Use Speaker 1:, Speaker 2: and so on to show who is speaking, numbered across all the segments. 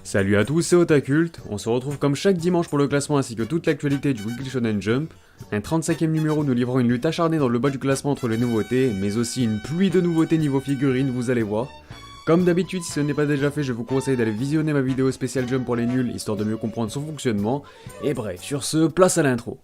Speaker 1: Salut à tous, c'est Otakult, on se retrouve comme chaque dimanche pour le classement ainsi que toute l'actualité du Weekly Shonen Jump. Un 35e numéro nous livrant une lutte acharnée dans le bas du classement entre les nouveautés, mais aussi une pluie de nouveautés niveau figurines, vous allez voir. Comme d'habitude, si ce n'est pas déjà fait, je vous conseille d'aller visionner ma vidéo spéciale Jump pour les nuls, histoire de mieux comprendre son fonctionnement. Et bref, sur ce, place à l'intro.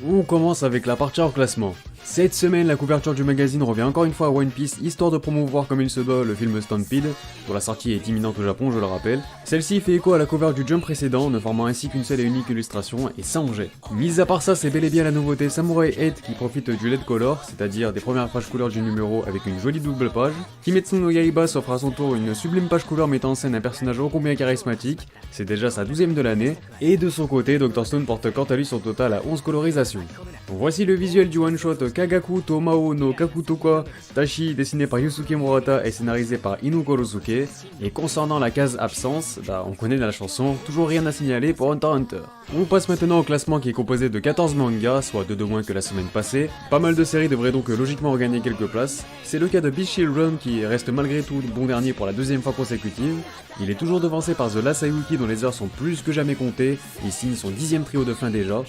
Speaker 1: On commence avec la partie hors classement. Cette semaine, la couverture du magazine revient encore une fois à One Piece, histoire de promouvoir comme il se doit le film Stampede, dont la sortie est imminente au Japon, je le rappelle. Celle-ci fait écho à la cover du Jump précédent, ne formant ainsi qu'une seule et unique illustration, et sans jet. Mis à part ça, c'est bel et bien la nouveauté Samurai 8 qui profite du LED color, c'est-à-dire des premières pages couleur du numéro avec une jolie double page. Kimetsu no Yaiba s'offre à son tour une sublime page couleur mettant en scène un personnage ô combien charismatique, c'est déjà sa 12ème de l'année, et de son côté, Dr Stone porte quant à lui son total à 11 colorisations. Voici le visuel du one-shot Kagaku Tomao no Kakutoka Tashi, dessiné par Yusuke Murata et scénarisé par Inu Korosuke. Et concernant la case absence, on connaît dans la chanson, toujours rien à signaler pour Hunter x Hunter. On passe maintenant au classement qui est composé de 14 mangas, soit 2 de moins que la semaine passée. Pas mal de séries devraient donc logiquement regagner quelques places. C'est le cas de Beast Children qui reste malgré tout bon dernier pour la 2ème fois consécutive. Il est toujours devancé par The Last Sayuki dont les heures sont plus que jamais comptées et signe son 10ème trio de fin déjà.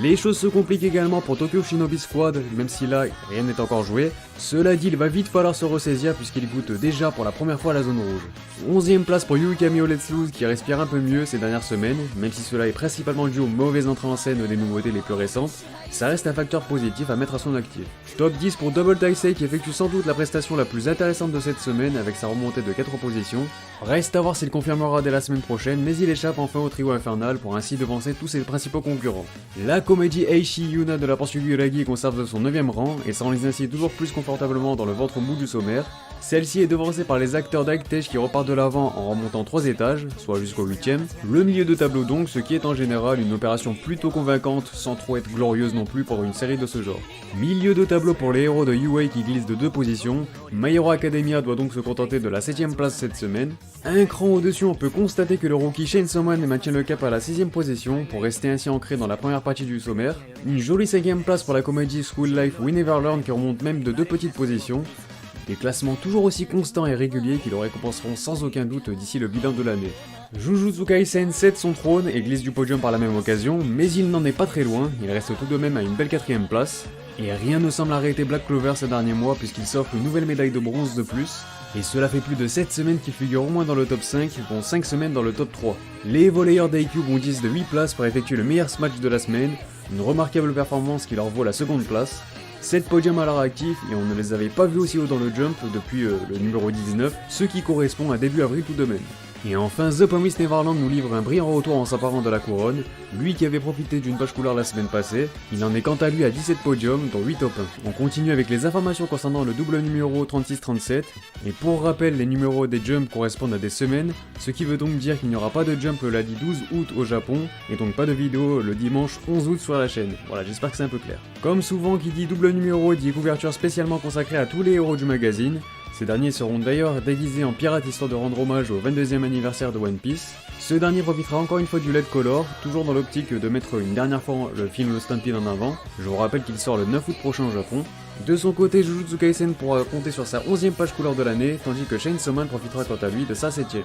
Speaker 1: Les choses se compliquent également pour Tokyo Shinobi Squad, même si là rien n'est encore joué. Cela dit, il va vite falloir se ressaisir puisqu'il goûte déjà pour la première fois la zone rouge. 11ème place pour Yu Kamio Let's Lose qui respire un peu mieux ces dernières semaines, même si cela est principalement dû aux mauvaises entrées en scène des nouveautés les plus récentes, ça reste un facteur positif à mettre à son actif. Top 10 pour Double Taisei qui effectue sans doute la prestation la plus intéressante de cette semaine avec sa remontée de 4 positions. Reste à voir s'il confirmera dès la semaine prochaine, mais il échappe enfin au trio infernal pour ainsi devancer tous ses principaux concurrents. La comédie Eishi Yuna de la poursuite Uragi conserve son 9ème rang et s'enlise ainsi toujours plus confortablement dans le ventre mou du sommaire. Celle-ci est devancée par les acteurs d'Actej qui repartent de l'avant en remontant 3 étages, soit jusqu'au 8ème. Le milieu de tableau donc, ce qui est en général une opération plutôt convaincante sans trop être glorieuse non plus pour une série de ce genre. Milieu de tableau pour les héros de UA qui glissent de 2 positions. My Hero Academia doit donc se contenter de la 7ème place cette semaine. Un cran au-dessus, on peut constater que le rookie Chainsaw Man maintient le cap à la 6ème position pour rester ainsi ancré dans la première partie du sommaire. Une jolie 5ème place pour la comédie School Life We Never Learn qui remonte même de 2 petites positions. Des classements toujours aussi constants et réguliers qui le récompenseront sans aucun doute d'ici le bilan de l'année. Jujutsu Kaisen cède son trône et glisse du podium par la même occasion, mais il n'en est pas très loin, il reste tout de même à une belle 4ème place. Et rien ne semble arrêter Black Clover ces derniers mois puisqu'il s'offre une nouvelle médaille de bronze de plus. Et cela fait plus de 7 semaines qu'il figure au moins dans le top 5, dont 5 semaines dans le top 3. Les volleyeurs d'IQ bondissent de 8 places pour effectuer le meilleur smash de la semaine, une remarquable performance qui leur vaut la 2ème place. 7 podiums à leur actif et on ne les avait pas vus aussi haut dans le jump depuis le numéro 19, ce qui correspond à début avril tout de même. Et enfin, The Promised Neverland nous livre un brillant retour en s'emparant de la couronne, lui qui avait profité d'une page couleur la semaine passée, il en est quant à lui à 17 podiums, dont 8 top 1. On continue avec les informations concernant le double numéro 36-37, et pour rappel, les numéros des jumps correspondent à des semaines, ce qui veut donc dire qu'il n'y aura pas de jump le lundi 12 août au Japon, et donc pas de vidéo le dimanche 11 août sur la chaîne. Voilà, j'espère que c'est un peu clair. Comme souvent, qui dit double numéro dit couverture spécialement consacrée à tous les héros du magazine. Ces derniers seront d'ailleurs déguisés en pirates histoire de rendre hommage au 22e anniversaire de One Piece. Ce dernier profitera encore une fois du LED color, toujours dans l'optique de mettre une dernière fois le film Stampede en avant. Je vous rappelle qu'il sort le 9 août prochain au Japon. De son côté, Jujutsu Kaisen pourra compter sur sa 11ème page couleur de l'année, tandis que Chainsaw Man profitera quant à lui de sa 7ème.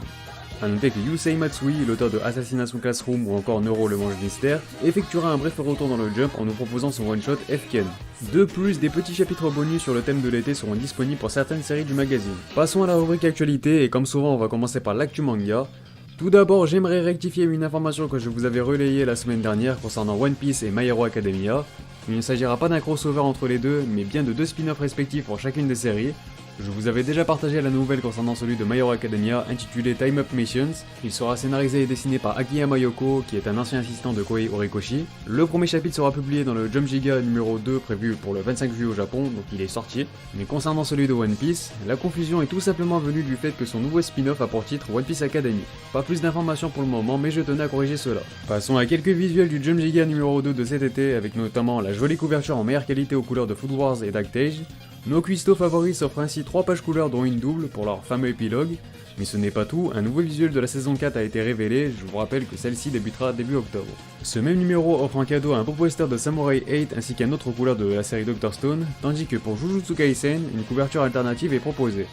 Speaker 1: A noter que Yusei Matsui, l'auteur de Assassination Classroom ou encore Neuro le Mange Mystère, effectuera un bref retour dans le Jump en nous proposant son one-shot F-Ken. De plus, des petits chapitres bonus sur le thème de l'été seront disponibles pour certaines séries du magazine. Passons à la rubrique actualité et comme souvent on va commencer par l'actu manga. Tout d'abord, j'aimerais rectifier une information que je vous avais relayée la semaine dernière concernant One Piece et My Hero Academia. Il ne s'agira pas d'un crossover entre les deux, mais bien de 2 spin-offs respectifs pour chacune des séries. Je vous avais déjà partagé la nouvelle concernant celui de My Hero Academia intitulé Time Up Missions. Il sera scénarisé et dessiné par Akiyama Yoko, qui est un ancien assistant de Kohei Horikoshi. Le premier chapitre sera publié dans le Jump Giga numéro 2 prévu pour le 25 juillet au Japon, donc il est sorti. Mais concernant celui de One Piece, la confusion est tout simplement venue du fait que son nouveau spin-off a pour titre One Piece Academy. Pas plus d'informations pour le moment, mais je tenais à corriger cela. Passons à quelques visuels du Jump Giga numéro 2 de cet été, avec notamment la jolie couverture en meilleure qualité aux couleurs de Food Wars et d'Actage. Nos cuistots favoris s'offrent ainsi 3 pages couleurs dont une double pour leur fameux épilogue, mais ce n'est pas tout, un nouveau visuel de la saison 4 a été révélé, je vous rappelle que celle-ci débutera début octobre. Ce même numéro offre en cadeau un beau poster de Samurai 8 ainsi qu'un autre couleur de la série Dr Stone, tandis que pour Jujutsu Kaisen, une couverture alternative est proposée.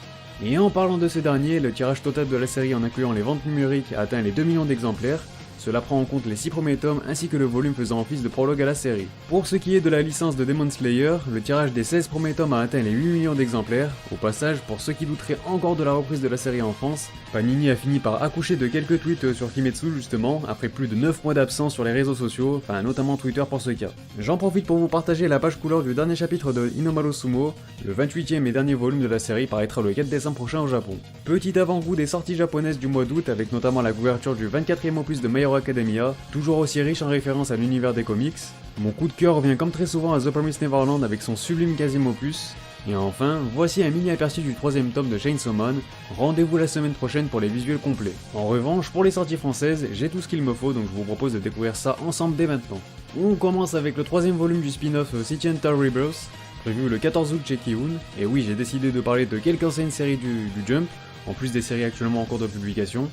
Speaker 1: Et en parlant de ce dernier, le tirage total de la série en incluant les ventes numériques a atteint les 2 millions d'exemplaires. Cela prend en compte les 6 premiers tomes ainsi que le volume faisant office de prologue à la série. Pour ce qui est de la licence de Demon Slayer, le tirage des 16 premiers tomes a atteint les 8 millions d'exemplaires. Au passage, pour ceux qui douteraient encore de la reprise de la série en France, Panini a fini par accoucher de quelques tweets sur Kimetsu justement, après plus de 9 mois d'absence sur les réseaux sociaux, enfin notamment Twitter pour ce cas. J'en profite pour vous partager la page couleur du dernier chapitre de Inomaru Sumo, le 28e et dernier volume de la série paraîtra le 4 décembre prochain au Japon. Petit avant-goût des sorties japonaises du mois d'août avec notamment la couverture du 24e opus de My Hero Academia, toujours aussi riche en références à l'univers des comics. Mon coup de cœur revient comme très souvent à The Promised Neverland avec son sublime quatrième opus. Et enfin, voici un mini aperçu du 3ème tome de Chainsaw Man, rendez-vous la semaine prochaine pour les visuels complets. En revanche, pour les sorties françaises, j'ai tout ce qu'il me faut donc je vous propose de découvrir ça ensemble dès maintenant. On commence avec le 3ème volume du spin-off City Hunter Rebirth, prévu le 14 août chez Kiun, et oui j'ai décidé de parler de quelques anciennes séries du Jump, en plus des séries actuellement en cours de publication.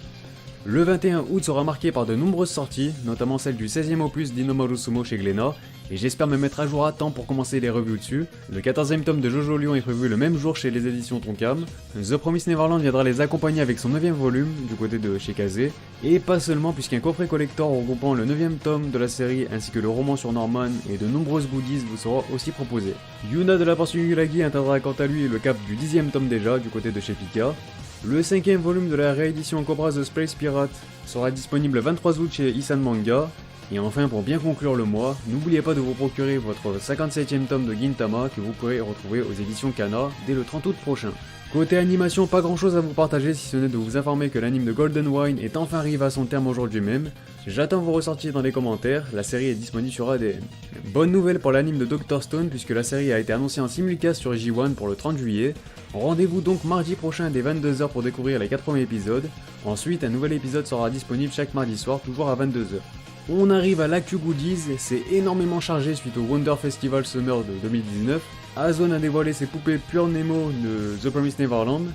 Speaker 1: Le 21 août sera marqué par de nombreuses sorties, notamment celle du 16e opus d'Inomaru Sumo chez Glénat, et j'espère me mettre à jour à temps pour commencer les reviews dessus. Le 14e tome de Jojo Lion est prévu le même jour chez les éditions Tonkam. The Promised Neverland viendra les accompagner avec son 9e volume, du côté de chez Kazé, et pas seulement puisqu'un coffret collector regroupant le 9e tome de la série ainsi que le roman sur Norman et de nombreuses goodies vous sera aussi proposé. Yuna de la portion Yuragi atteindra quant à lui le cap du 10e tome déjà, du côté de chez Pika. Le 5ème volume de la réédition Cobra The Space Pirate sera disponible le 23 août chez Isan Manga. Et enfin, pour bien conclure le mois, n'oubliez pas de vous procurer votre 57ème tome de Gintama que vous pourrez retrouver aux éditions Kana dès le 30 août prochain. Côté animation, pas grand chose à vous partager si ce n'est de vous informer que l'anime de Golden Wine est enfin arrivé à son terme aujourd'hui même. J'attends vos ressorties dans les commentaires, la série est disponible sur ADN. Bonne nouvelle pour l'anime de Dr Stone puisque la série a été annoncée en simulcast sur J1 pour le 30 juillet. Rendez-vous donc mardi prochain dès 22h pour découvrir les 4 premiers épisodes. Ensuite, un nouvel épisode sera disponible chaque mardi soir, toujours à 22h. On arrive à l'actu goodies, c'est énormément chargé suite au Wonder Festival Summer de 2019. Azone a dévoilé ses poupées Pure Nemo de The Promised Neverland.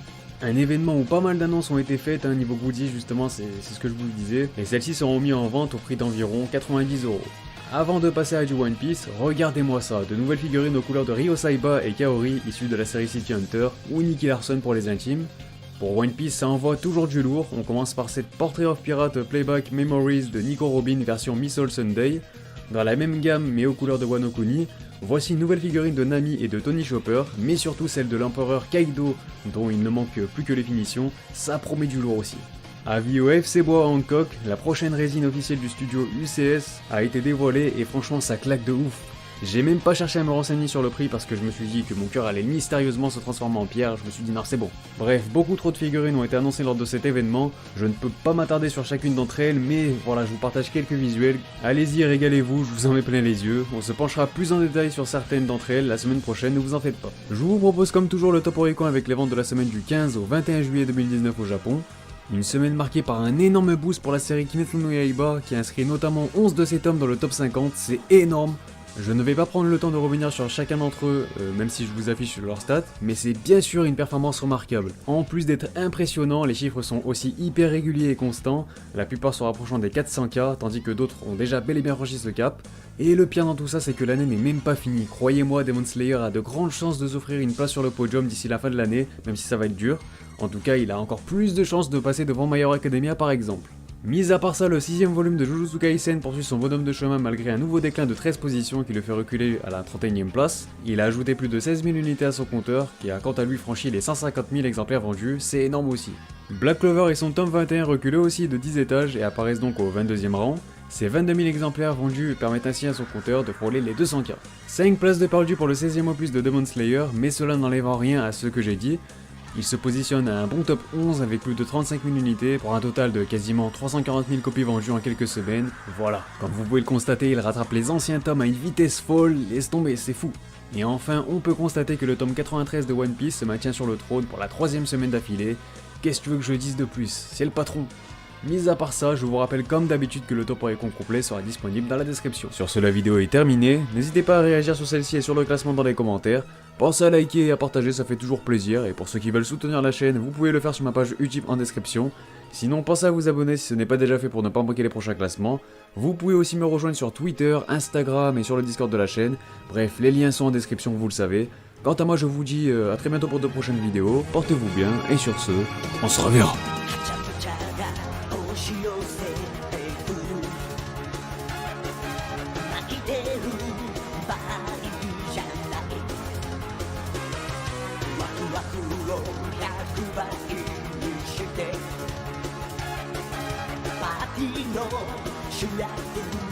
Speaker 1: Un événement où pas mal d'annonces ont été faites, niveau goodies justement, c'est ce que je vous disais. Et celles-ci seront mises en vente au prix d'environ 90€. Avant de passer à du One Piece, regardez-moi ça, de nouvelles figurines aux couleurs de Ryo Saiba et Kaori issues de la série City Hunter ou Nicky Larson pour les intimes. Pour One Piece, ça envoie toujours du lourd, on commence par cette Portrait of Pirate Playback Memories de Nico Robin version Miss All Sunday. Dans la même gamme mais aux couleurs de Wano Kuni, voici une nouvelle figurine de Nami et de Tony Chopper, mais surtout celle de l'empereur Kaido dont il ne manque plus que les finitions, ça promet du lourd aussi. Avis au FC Bois à Hancock, la prochaine résine officielle du studio UCS a été dévoilée et franchement ça claque de ouf. J'ai même pas cherché à me renseigner sur le prix parce que je me suis dit que mon cœur allait mystérieusement se transformer en pierre, je me suis dit non c'est bon. Bref, beaucoup trop de figurines ont été annoncées lors de cet événement, je ne peux pas m'attarder sur chacune d'entre elles, mais voilà, je vous partage quelques visuels. Allez-y, régalez-vous, je vous en mets plein les yeux, on se penchera plus en détail sur certaines d'entre elles la semaine prochaine, ne vous en faites pas. Je vous propose comme toujours le top Oricon avec les ventes de la semaine du 15 au 21 juillet 2019 au Japon. Une semaine marquée par un énorme boost pour la série Kimetsu no Yaiba qui inscrit notamment 11 de ses tomes dans le top 50, c'est énorme. Je ne vais pas prendre le temps de revenir sur chacun d'entre eux, même si je vous affiche leurs stats, mais c'est bien sûr une performance remarquable. En plus d'être impressionnant, les chiffres sont aussi hyper réguliers et constants, la plupart se rapprochant des 400K, tandis que d'autres ont déjà bel et bien franchi ce cap. Et le pire dans tout ça, c'est que l'année n'est même pas finie. Croyez-moi, Demon Slayer a de grandes chances de s'offrir une place sur le podium d'ici la fin de l'année, même si ça va être dur. En tout cas, il a encore plus de chances de passer devant My Hero Academia par exemple. Mis à part ça, le 6ème volume de Jujutsu Kaisen poursuit son bonhomme de chemin malgré un nouveau déclin de 13 positions qui le fait reculer à la 31ème place. Il a ajouté plus de 16 000 unités à son compteur, qui a quant à lui franchi les 150 000 exemplaires vendus, c'est énorme aussi. Black Clover et son tome 21 reculent aussi de 10 étages et apparaissent donc au 22ème rang. Ces 22 000 exemplaires vendus permettent ainsi à son compteur de frôler les 200K. 5 places de perdu pour le 16ème opus de Demon Slayer, mais cela n'enlève en rien à ce que j'ai dit. Il se positionne à un bon top 11 avec plus de 35 000 unités pour un total de quasiment 340 000 copies vendues en quelques semaines. Voilà, comme vous pouvez le constater, il rattrape les anciens tomes à une vitesse folle, laisse tomber, c'est fou. Et enfin, on peut constater que le tome 93 de One Piece se maintient sur le trône pour la 3ème semaine d'affilée. Qu'est-ce que tu veux que je dise de plus? C'est le patron. Mis à part ça, je vous rappelle comme d'habitude que le top Oricon complet sera disponible dans la description. Sur ce, la vidéo est terminée, n'hésitez pas à réagir sur celle-ci et sur le classement dans les commentaires. Pensez à liker et à partager, ça fait toujours plaisir, et pour ceux qui veulent soutenir la chaîne, vous pouvez le faire sur ma page Utip en description. Sinon, pensez à vous abonner si ce n'est pas déjà fait pour ne pas manquer les prochains classements. Vous pouvez aussi me rejoindre sur Twitter, Instagram et sur le Discord de la chaîne. Bref, les liens sont en description, vous le savez. Quant à moi, je vous dis à très bientôt pour de prochaines vidéos. Portez-vous bien, et sur ce, on se reverra.
Speaker 2: 主役